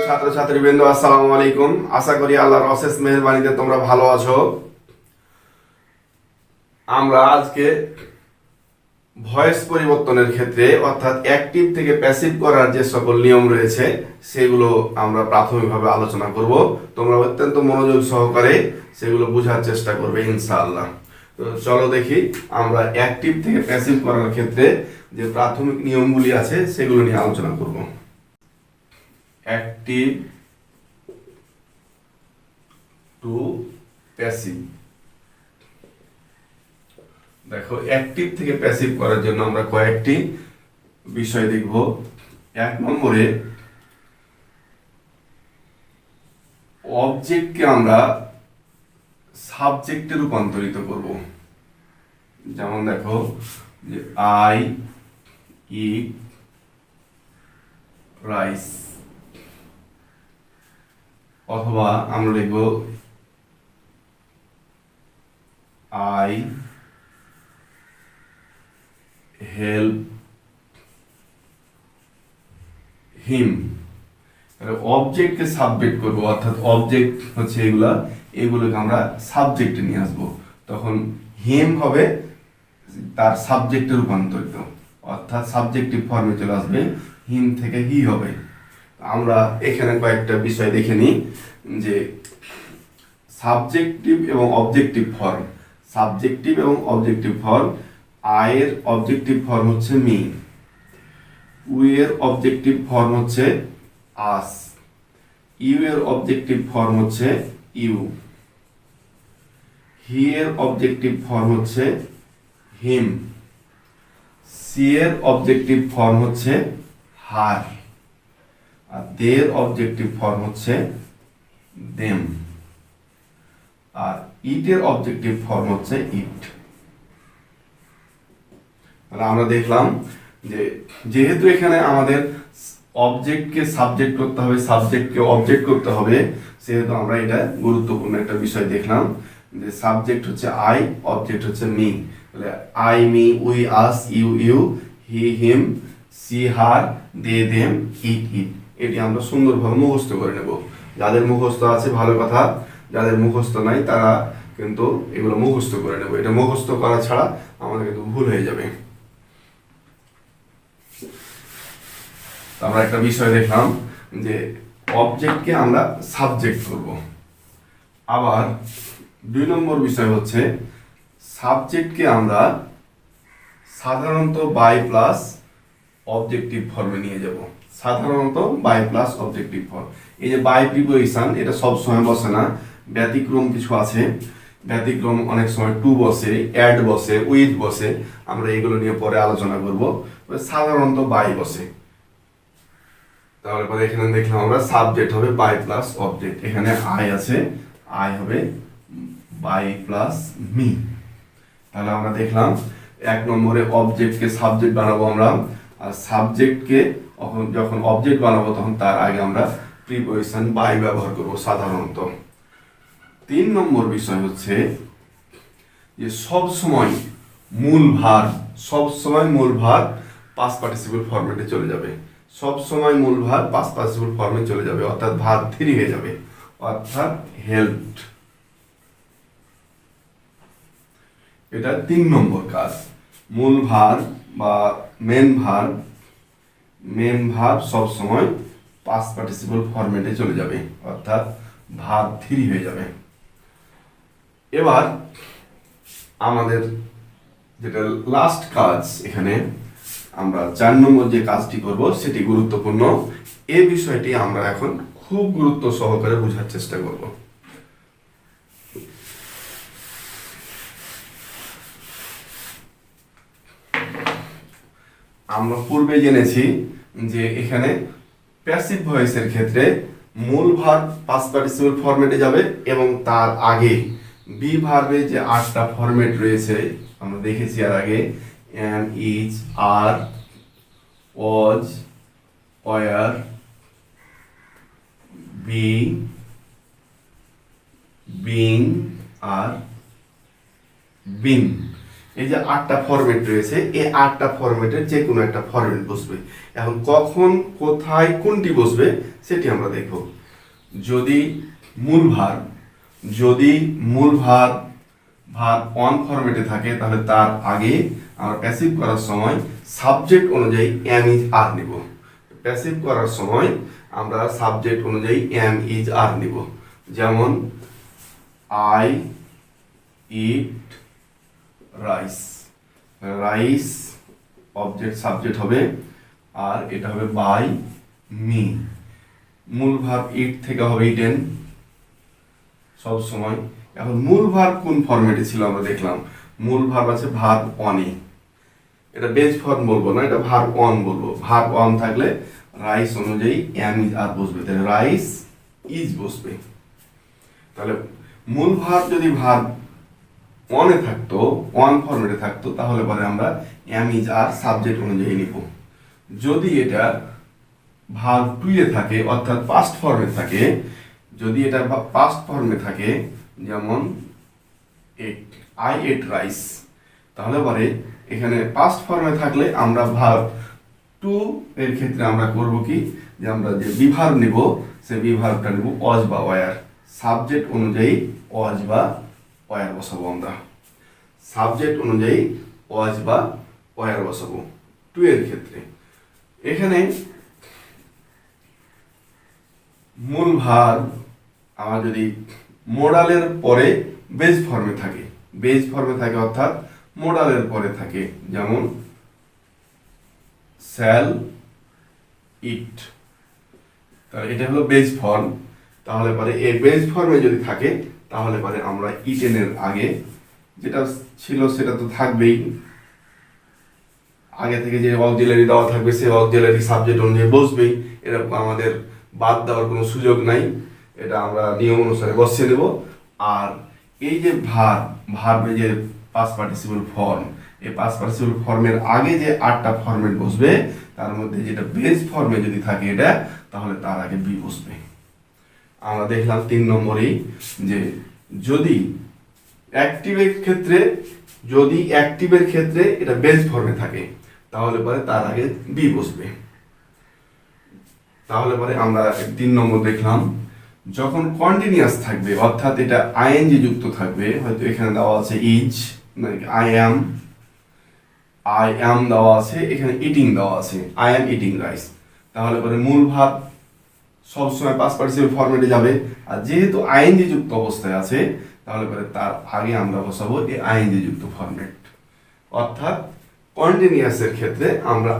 ছাত্রছাত্রীবৃন্দ, আসসালামু আলাইকুম। আশা করি আল্লাহর অশেষ মেহেরবানিতে তোমরা ভালো আছো। আমরা আজকে ভয়েস পরিবর্তনের ক্ষেত্রে অর্থাৎ অ্যাক্টিভ থেকে প্যাসিভ করার যে সকল নিয়ম রয়েছে সেগুলো আমরা প্রাথমিকভাবে আলোচনা করব। তোমরা অত্যন্ত মনোযোগ সহকারে সেগুলো বোঝার চেষ্টা করবে ইনশাআল্লাহ। তো চলো দেখি আমরা অ্যাক্টিভ থেকে প্যাসিভ করার ক্ষেত্রে যে প্রাথমিক নিয়মগুলি আছে সেগুলো নিয়ে আলোচনা করব। Active to passive. দেখো, অ্যাক্টিভ থেকে প্যাসিভ করার জন্য আমরা কয়েকটি বিষয় দেখব। এক নম্বরে, অবজেক্টকে আমরা সাবজেক্টে রূপান্তরিত করব। যেমন দেখো, যে আই ইট রাইস, অথবা আমরা লিখব আই হেল্প হিম। অবজেক্টকে সাবজেক্ট করব, অর্থাৎ অবজেক্ট হচ্ছে এগুলোকে আমরা সাবজেক্টে নিয়ে আসবো। তখন হিম হবে তার সাবজেক্টে রূপান্তরিত, অর্থাৎ সাবজেক্টিভ ফর্মে চলে আসবে, হিম থেকে হি হবে। আমরা এখানে কয়েকটা বিষয় দেখে নিই, যে সাবজেক্টিভ এবং অবজেক্টিভ ফর্ম। সাবজেক্টিভ এবং অবজেক্টিভ ফর্ম। আয়ের অবজেক্টিভ ফর্ম হচ্ছে মি, উই এর অবজেক্টিভ ফর্ম হচ্ছে আস, ইউ এর অবজেক্টিভ ফর্ম হচ্ছে ইউ, হি এর অবজেক্টিভ ফর্ম হচ্ছে হিম, সি এর অবজেক্টিভ ফর্ম হচ্ছে হার, আর দের অবজেক্টিভ ফর্ম হচ্ছে দেম, আর ইট এর অবজেক্টিভ ফর্ম হচ্ছে ইট। তাহলে আমরা দেখলাম যে যেহেতু এখানে আমাদের অবজেক্টকে সাবজেক্ট করতে হবে, সাবজেক্টকে অবজেক্ট করতে হবে, সেহেতু আমরা এটা গুরুত্বপূর্ণ একটা বিষয় দেখলাম, যে সাবজেক্ট হচ্ছে আই, অবজেক্ট হচ্ছে মি। তাহলে I me, we us, you you, he him, she her, they them, it it. এটি আমরা সুন্দরভাবে মুখস্থ করে নেব। যাদের মুখস্থ আছে ভালো কথা, যাদের মুখস্থ নাই তারা কিন্তু এগুলো মুখস্থ করে নেব। এটা মুখস্থ করা ছাড়া আমাদের কিন্তু ভুল হয়ে যাবে। আমরা একটা বিষয় দেখলাম যে অবজেক্টকে আমরা সাবজেক্ট করব। আবার 2 নম্বর বিষয় হচ্ছে, সাবজেক্টকে আমরা সাধারণত বাই প্লাস অবজেক্টিভ ফর্মে নিয়ে যাব। সাধারণত বাই প্লাস অবজেক্টিভ ফর্ম। এই যে বাই প্রিপোজিশন, এটা সব সময় বসে না, ব্যতিক্রম কিছু আছে। ব্যতিক্রম অনেক সময় টু বসে, অ্যাড বসে, উইথ বসে। আমরা এগুলো নিয়ে পরে আলোচনা করব। সাধারণত বাই বসে। তাহলে পরে এখানে দেখলাম আমরা সাবজেক্ট হবে বাই প্লাস অবজেক্ট। এখানে আই আছে, আই হবে বাই প্লাস মি। তাহলে আমরা দেখলাম 1 নম্বরে অবজেক্টকে সাবজেক্ট বানাবো আমরা, আর সাবজেক্টকে যখন অবজেক্ট বানাবো তখন তার আগে আমরা প্রিপোজিশন বাই ব্যবহার করব সাধারণত। 3 নম্বর বিষয় হচ্ছে যে সব সময় মূল ভার পাস্ট পার্টিসিপল ফরম্যাটে চলে যাবে। সব সময় মূল ভার পাস্ট পার্টিসিপল ফর্মে চলে যাবে, অর্থাৎ ভার 3 হয়ে যাবে, অর্থাৎ হেল্পড। এটা 3 নম্বর কাজ। মূল ভার বা মেন ভার সব সময় পাস্ট পার্টিসিপল ফরম্যাটে চলে যাবে, অর্থাৎ ভার 3 হয়ে যাবে। এবার আমাদের যেটা লাস্ট কাজ, এখানে আমরা 4 নম্বর যে কাজটি করব সেটি গুরুত্বপূর্ণ। এই বিষয়টি আমরা এখন খুব গুরুত্ব সহকারে বোঝার চেষ্টা করব। আমরা পূর্বে জেনেছি যে এখানে প্যাসিভ ভয়েসের ক্ষেত্রে মূল ভার পাস্ট পার্টিসিপল ফরম্যাটে যাবে, এবং তার আগে বি ভার্বে যে 8টা ফরম্যাট রয়েছে আমরা দেখেছি আর আগে, am, is, are, was, were, be, being আর বিন। এই যে 8টা ফরম্যাট রয়েছে, এই 8টা ফরম্যাটের যে কোনো একটা ফরম্যাট বসবে। এখন কখন কোথায় কোনটি বসবে সেটি আমরা দেখব। যদি মূল ভার ভার অন ফরম্যাটে থাকে তাহলে তার আগে আমরা প্যাসিভ করার সময় সাবজেক্ট অনুযায়ী এম ইজ আর নিব। প্যাসিভ করার সময় আমরা সাবজেক্ট অনুযায়ী এম ইজ আর নিব। যেমন I eat rice, rice object subject হবে, আর এটা হবে বাই মি। মূল ভার্ব ইট থেকে হবে ইটেন সব সময়। এখন মূল ভার্ব কোন ফরম্যাটে ছিল আমরা দেখলাম। মূল ভার্ব আছে ভার্ব অনে, এটা বেজ ফর্ম বলবো না, এটা ভার্ব অন বলবো। ভার্ব অন থাকলে রাইস অনুযায়ী এম ইজ আর বসবে, তাহলে রাইস ইজ বসবে। তাহলে মূল ভার্ব যদি ভার্ব অনে থাকতো, অন ফরম্যাটে থাকতো, তাহলে পরে আমরা এম ইজ আর সাবজেক্ট অনুযায়ী নিব। যদি এটা ভার্ব টু এ থাকে অর্থাৎ পাস্ট ফর্মে থাকে, যদি এটা পাস্ট ফর্মে থাকে যেমন আই এট রাইস, তাহলে পরে এখানে পাস্ট ফর্মে থাকলে আমরা ভার্ব টু এর ক্ষেত্রে আমরা করব কি, যে আমরা যে বিভার্ব নিব সে বিভার্বটা নিব ওয়াজ বা ওয়ার। সাবজেক্ট অনুযায়ী ওয়াজ বা ওয়ার বসাবো আমরা, সাবজেক্ট অনুযায়ী ওয়াজ বা ওয়ার বসাবো টু এর ক্ষেত্রে। এখানে মূল ভার্ব আমার যদি মোডালের পরে বেজ ফর্মে থাকে, বেজ ফর্মে থাকে অর্থাৎ মোডালের পরে থাকে, যেমন শ্যাল ইট, তাহলে এটা হলো বেজ ফর্ম। তাহলে পরে এই বেজ ফর্মে যদি থাকে তাহলে পরে আমরা ইটেনের আগে যেটা ছিল সেটা তো থাকবেই, আগে থেকে যে অক্সিলারি দেওয়া থাকবে সেই অক্সিলারি সাবজেক্ট অনুযায়ী বসবেই, এরকম আমাদের বাদ দেওয়ার কোনো সুযোগ নাই, এটা আমরা নিয়ম অনুসারে বসিয়ে দেব। আর এই যে ভার্বে যে পাস্ট পার্টিসিপল ফর্ম, এই পাস্ট পার্টিসিপল ফর্মের আগে যে 8টা ফরম্যাট বসবে তার মধ্যে যেটা বেজ ফর্মে যদি থাকে এটা, তাহলে তার আগে বি বসবে। আমরা দেখলাম 3 নম্বরেই যে যদি অ্যাক্টিভের ক্ষেত্রে এটা বেজ ফর্মে থাকে তাহলে পরে তার আগে বি বসবে। তাহলে পরে আমরা 3 নম্বর দেখলাম, যখন কন্টিনিউয়াস থাকবে অর্থাৎ এটা আইএনজি যুক্ত থাকবে, হয়তো এখানে দেওয়া আছে ইজ, আই অ্যাম দেওয়া আছে, এখানে ইটিং দেওয়া আছে, আই অ্যাম ইটিং রাইস, তাহলে পরে মূল ভার্ব সবসময় পাস্ট পার্টিসিপল ফরম্যাটে যাবে। আর যেহেতু আইএনজি যুক্ত অবস্থায় আছে তাহলে পরে তার আগে আমরা বসাবো এই আইএনজি যুক্ত ফরম্যাট, অর্থাৎ কন্টিনিউয়াসের ক্ষেত্রে আমরা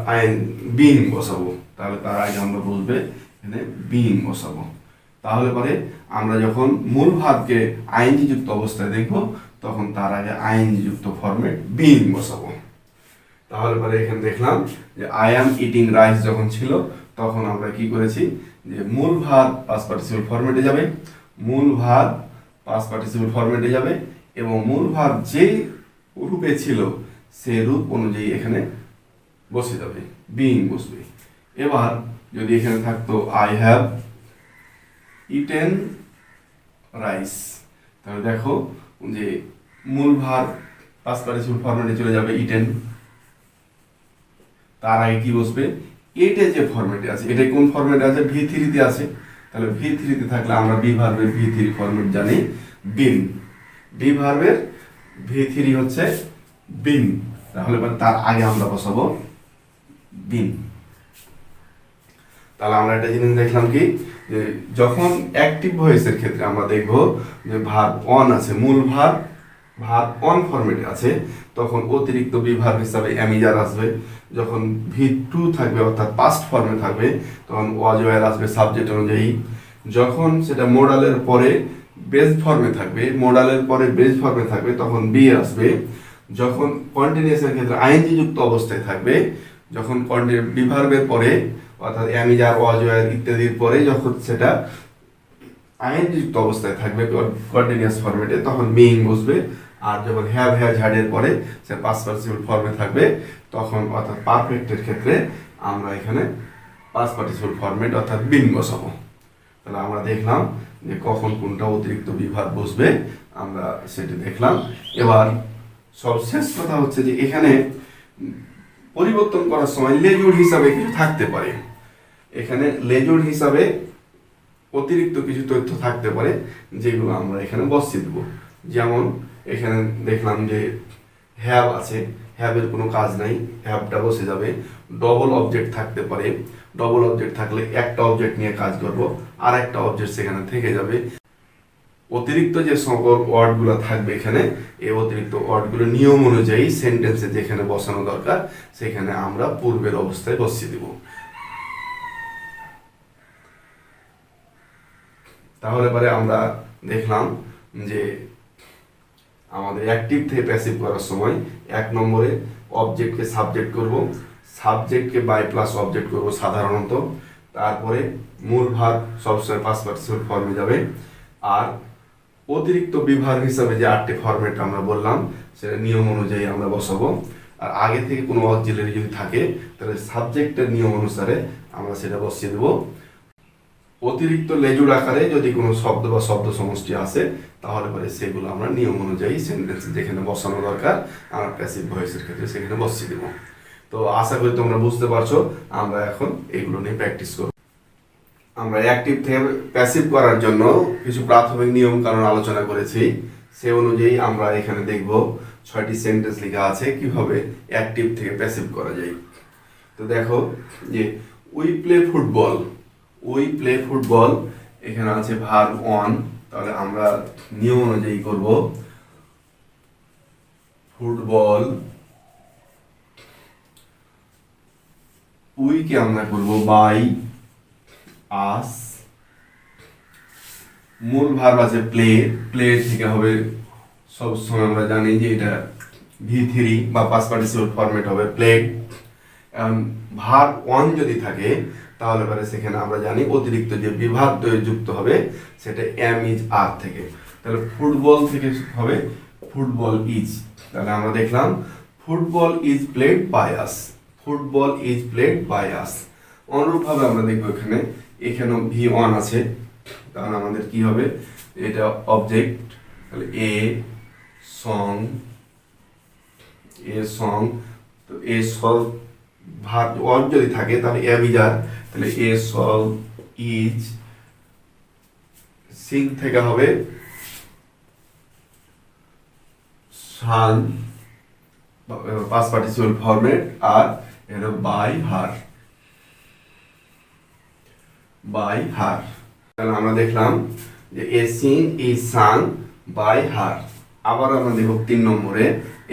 বিং বসাবো, তাহলে তার আগে আমরা বসবে এখানে বিং বসাবো। তাহলে পরে আমরা যখন মূল ভার্বকে আইএনজি যুক্ত অবস্থায় দেখব তখন তার আগে আইএনজি যুক্ত ফরম্যাট বিং বসাবো। তাহলে পরে এখানে দেখলাম যে আই অ্যাম ইটিং রাইস যখন ছিল তখন আমরা কি করেছি, যে মূল ভার্ব পাস্ট পার্টিসিপল ফরম্যাটে যাবে, মূল ভার্ব পাস্ট পার্টিসিপল ফরম্যাটে যাবে এবং মূল ভার্ব যে রূপে ছিল সেই রূপ অনুযায়ী এখানে বসে যাবে, বিং বসবে। এবার যদি এখানে থাকতো আই হ্যাভ ইটেন রাইস, তাহলে দেখো যে মূল ভার্ব পাস্ট পার্টিসিপল ফরম্যাটে চলে যাবে ইটেন, তার আগে কি বসবে, এটা যে ফরম্যাটে আছে, এটা কোন ফরম্যাটে আছে, V3 তে আছে, তাহলে V3 তে থাকলে আমরা বি ভার্বের V3 ফরম্যাট জানি বিন, বি ভার্বের V3 হচ্ছে বিন, তাহলে তার আগে আমরা বসাবো বিন। তাহলে আমরা একটা জিনিস দেখলাম কি, যে যখন অ্যাক্টিভ ভয়েসের ক্ষেত্রে আমরা দেখব যে ভার্ব অন আছে, মূল ভার্ব অন ফরম্যাটে আছে, তখন অতিরিক্ত বি ভার্ব হিসাবে অ্যামিজার আসবে। যখন V2 থাকবে অর্থাৎ পাস্ট ফর্মে থাকবে তখন ওয়াজ ওয়্যার আসবে সাবজেক্ট অনুযায়ী। যখন সেটা মোডালের পরে বেজ ফর্মে থাকবে, তখন বি আসবে। যখন কন্টিনিউয়াসের ক্ষেত্রে আইএনজি যুক্ত অবস্থায় থাকবে, যখন বিভার্বের পরে অর্থাৎ অ্যামিজার, ওয়াজ ওয়্যার ইত্যাদির পরে যখন সেটা আইএনজি যুক্ত অবস্থায় থাকবে কন্টিনিউয়াস ফরম্যাটে তখন বিইং বসবে। আর যখন হ্যাভ হ্যাজ হ্যাডের পরে সে পাস্ট পার্টিসিপল ফর্মে থাকবে তখন অর্থাৎ পারফেক্টের ক্ষেত্রে আমরা এখানে পাস্ট পার্টিসিপল ফরম্যাট অর্থাৎ বিন বসাবো। তাহলে আমরা দেখলাম যে কখন কোনটা অতিরিক্ত বিভাগ বসবে, আমরা সেটি দেখলাম। এবার সবশেষ কথা হচ্ছে যে এখানে পরিবর্তন করার সময় লেজুর হিসাবে কিছু থাকতে পারে, এখানে লেজুর হিসাবে অতিরিক্ত কিছু তথ্য থাকতে পারে যেগুলো আমরা এখানে বসিয়ে দেবো। যেমন এখানে দেখলাম যে হ্যাভ আছে, হ্যাভের কোনো কাজ নাই, হ্যাভটা বসে যাবে। ডবল অবজেক্ট থাকতে পারে, ডবল অবজেক্ট থাকলে একটা অবজেক্ট নিয়ে কাজ করব, আর একটা অবজেক্ট সেখানে থেকে যাবে। অতিরিক্ত যে সকল ওয়ার্ডগুলো থাকবে এখানে, এই অতিরিক্ত ওয়ার্ডগুলো নিয়ম অনুযায়ী সেন্টেন্সে যেখানে বসানো দরকার সেখানে আমরা পূর্বের অবস্থায় বসিয়ে দেব। তাহলে পরে আমরা দেখলাম যে আমাদের অ্যাক্টিভ থেকে প্যাসিভ করার সময় 1 নম্বরে অবজেক্টকে সাবজেক্ট করব, সাবজেক্টকে বাই প্লাস অবজেক্ট করব সাধারণত, তারপরে মূল ভাব সবসময় পাস্ট পার্টিসিপল ফর্মে যাবে, আর অতিরিক্ত বিভাগ হিসাবে যে 8টি ফরম্যাট আমরা বললাম সেটা নিয়ম অনুযায়ী আমরা বসাবো। আর আগে থেকে কোনো অক্সিলারি যদি থাকে তাহলে সাবজেক্টের নিয়ম অনুসারে আমরা সেটা বসিয়ে দেবো। অতিরিক্ত লেজুর আকারে যদি কোনো শব্দ বা শব্দ সমষ্টি আসে তাহলে পরে সেগুলো আমরা নিয়ম অনুযায়ী সেন্টেন্সে যেখানে বসানো দরকার আমরা প্যাসিভ ভয়েসের ক্ষেত্রে সেখানে বসিয়ে দেবো। তো আশা করি তোমরা বুঝতে পারছো, আমরা এখন এগুলো নিয়ে প্র্যাকটিস করব। আমরা অ্যাক্টিভ থেকে প্যাসিভ করার জন্য কিছু প্রাথমিক নিয়ম কারণ আলোচনা করেছি, সে অনুযায়ী আমরা এখানে দেখব 6টি সেন্টেন্স লেখা আছে কিভাবে অ্যাক্টিভ থেকে প্যাসিভ করা যায়। তো দেখো যে we play football, we play football, এখানে আছে ভার্ব অন, তাহলে আমরা নিয়ম অনুযায়ী করব ফুটবল, উইকে আমরা করব বাই আস, মূল ভার্ব আছে প্লে, প্লে থেকে হবে সবসময় আমরা জানি যে এটা V3 বা পাস্ট পার্টিসিপল ফরম্যাট হবে প্লেড। ভার্ব অন যদি থাকে তাহলে পরে সেখানে আমরা জানি অতিরিক্ত যে বিভাগ যুক্ত হবে সেটা এম ইজ আর থেকে, তাহলে ফুটবল থেকে হবে ফুটবল ইজ। তাহলে আমরা দেখলাম football is played by us, football is played by us. অনুরূপভাবে আমরা দেখবো এখানে এখানেও V1 আছে, তাহলে আমাদের কি হবে, এটা অবজেক্ট, তাহলে এ সং, এ সং, তো এ সল ভার্ব অন যদি থাকে তাহলে অ্যাভিজার, তাহলে এ সল ইজ, সিং থেকে হবে সান পাস্ট পার্টিসিপল ফরম্যাট, আর এটা বাই হার, বাই হার। তাহলে আমরা দেখলাম যে a sing is sung by her. আবার আমরা দেখো 3 নম্বরে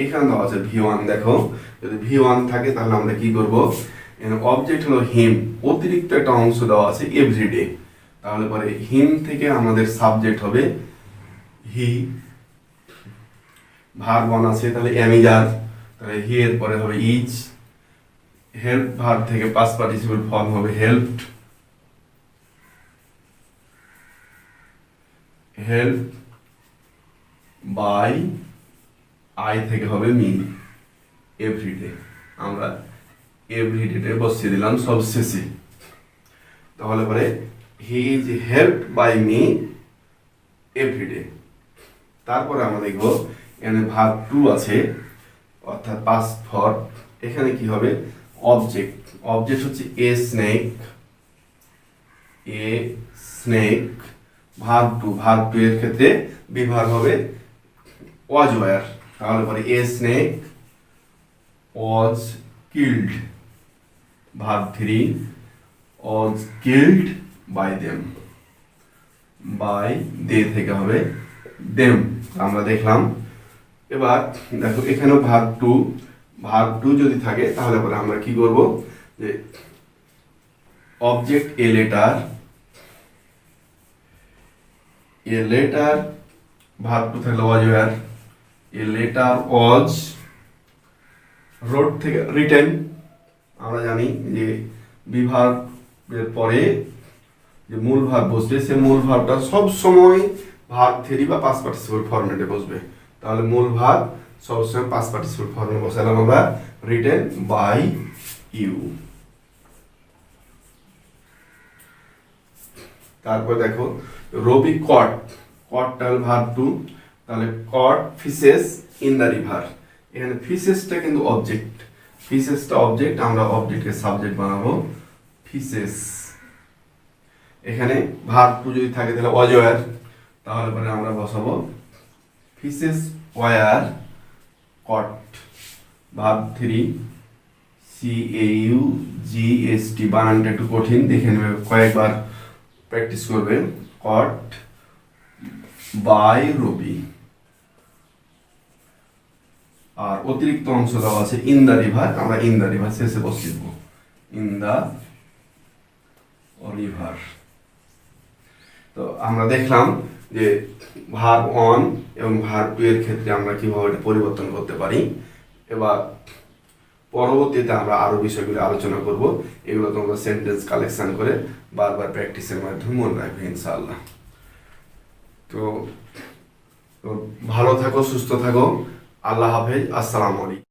এখানে দেওয়া আছে V1, দেখো যদি V1 থাকে তাহলে আমরা কি করব, অবজেক্ট হলো হিম, অতিরিক্ত একটা অংশ দেওয়া আছে এভরিডে, তাহলে পরে হিম থেকে আমাদের সাবজেক্ট হবে হি, ভার্ব অন আছে তাহলে অ্যামিজার, তাহলে হি এর পরে হবে ইজ, হেল্প ভার্ব থেকে পাস্ট পার্টিসিপল ফর্ম হবে হেল্পড, হেল্প বাই আই থেকে হবে মি, এভরিডে, আমরা এভরিডে বসিয়ে দিলাম সব শেষে। তাহলে পরে he is helped by me everyday. তারপরে আমরা দেখব এখানে ভার্ব টু আছে অর্থাৎ পাস্ট ফর, এখানে কি হবে অবজেক্ট, অবজেক্ট হচ্ছে a snake, a snake, verb two, verb two এর ক্ষেত্রে বিভাগ হবে ওয়াজ ওয়ার, তাহলে পরে a snake was killed, verb 3 was killed by them, by they থেকে হবে দেম, আমরা দেখলাম। এবার দেখো এখানেও ভার্ব টু, ভার্ব টু যদি থাকে তাহলে পরে আমরা কি করব, যে object a letter, a letter, verb two থাকলে was were, a letter was wrote থেকে রিটেন, আমরা জানি যে বিভাগের পরে যে মূল ভার্ব বসবে সে মূল ভার্বটা সব সময় ভার্ব 3 বা পাস্ট পার্টিসিপল ফরম্যাটে বসবে, তাহলে মূল ভার্ব সবসময় পাস্ট পার্টিসিপল ফর্মে বসালাম আমরা রিটেন বাই ইউ। তারপর দেখো রবি কট, কটটাল ভার্ব টু, তাহলে কট ফিশেস ইন দ্য রিভার, এখানে ফিসেসটা কিন্তু অবজেক্ট, ফিসেসটা অবজেক্ট, আমরা অবজেক্টকে সাবজেক্ট বানাবো ফিসেস। এখানে ভার্ব টু যদি থাকে তাহলে ওয়াজ ওয়ার, তাহলে পরে আমরা বসাবো ফিসেস ওয়ার কট। ভার্ব থ্রি CAUGST, বানানটা একটু কঠিন, দেখে নেবে, কয়েকবার প্র্যাকটিস করবে। কট বাই রবি। আর অতিরিক্ত অংশ দেওয়া আছে ইন দ্য রিভার, আমরা ইন দ্য রিভার শেষে বসিয়ে দেবো, ইন দ্য রিভার। তো আমরা দেখলাম যে ভার্ব অন এবং ভার্ব টু এর ক্ষেত্রে আমরা কিভাবে এটা পরিবর্তন করতে পারি। এবার পরবর্তীতে আমরা আরো বিষয়গুলো আলোচনা করব। এগুলো তোমরা সেন্টেন্স কালেকশন করে বারবার প্র্যাকটিসের মাধ্যমে মনে রাখবে ইনশাআল্লাহ। তো ভালো থাকো, সুস্থ থাকো, আল্লাহ হাফেজ, আসসালামু আলাইকুম।